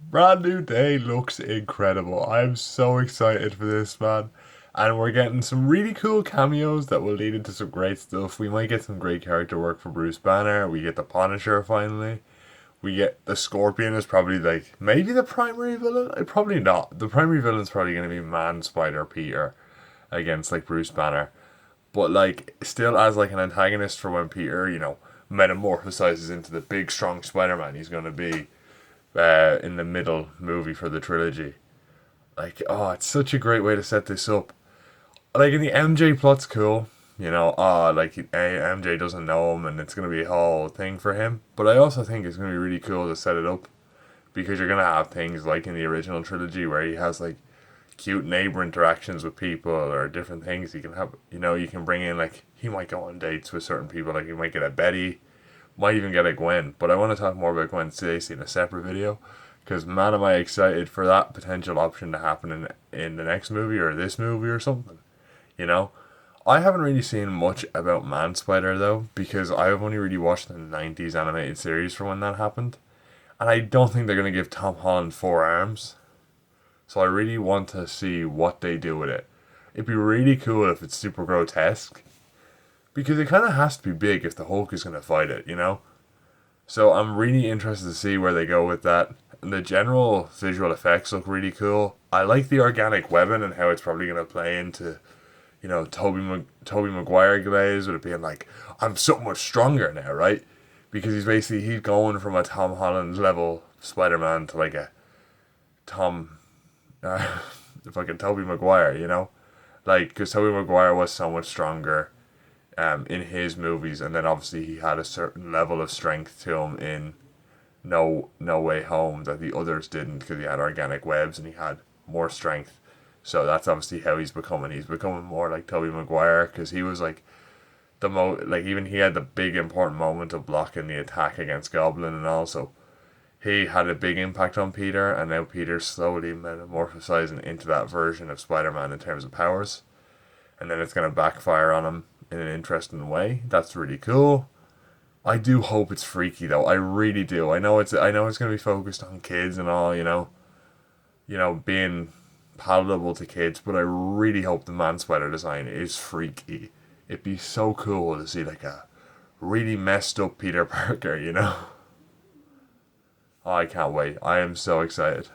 Brand New Day looks incredible. I'm so excited for this, man. And we're getting some really cool cameos that will lead into some great stuff. We might get some great character work for Bruce Banner. We get the Punisher finally. We get the Scorpion is probably like maybe the primary villain. Probably not. The primary villain is probably going to be Man Spider Peter against like Bruce Banner. But like still as like an antagonist for when Peter, metamorphosizes into the big strong Spider-Man he's going to be in the middle movie for the trilogy. Like, oh, it's such a great way to set this up. Like, in the MJ plot's cool. MJ doesn't know him and it's going to be a whole thing for him. But I also think it's going to be really cool to set it up because you're going to have things like in the original trilogy where he has, like, cute neighbor interactions with people or different things he can have. You can bring in, like, he might go on dates with certain people. Like, he might get a Betty, might even get a Gwen, but I want to talk more about Gwen Stacy in a separate video because man, am I excited for that potential option to happen in the next movie or this movie or something. You know, I haven't really seen much about Man Spider though because I've only really watched the '90s animated series for when that happened, and I don't think they're gonna give Tom Holland four arms. So I really want to see what they do with it. It'd be really cool if it's super grotesque because it kind of has to be big if the Hulk is gonna fight it. So I'm really interested to see where they go with that. And the general visual effects look really cool. I like the organic webbing and how it's probably going to play into, Toby Maguire glaze with it being like, I'm so much stronger now, right? Because he's going from a Tom Holland level Spider-Man to like a Tom, uh, fucking Toby Maguire. Like, because Toby Maguire was so much stronger in his movies, and then obviously he had a certain level of strength to him in No Way Home that the others didn't because he had organic webs and he had more strength. So that's obviously how he's becoming. He's becoming more like Tobey Maguire because he was like even he had the big important moment of blocking the attack against Goblin, and also he had a big impact on Peter, and now Peter's slowly metamorphosizing into that version of Spider-Man in terms of powers, and then it's gonna backfire on him in an interesting way. That's really cool. I do hope it's freaky though. I really do. I know it's gonna be focused on kids and all, being palatable to kids, but I really hope the Man Spider design is freaky. It'd be so cool to see like a really messed up Peter Parker. Oh, I can't wait. I am so excited.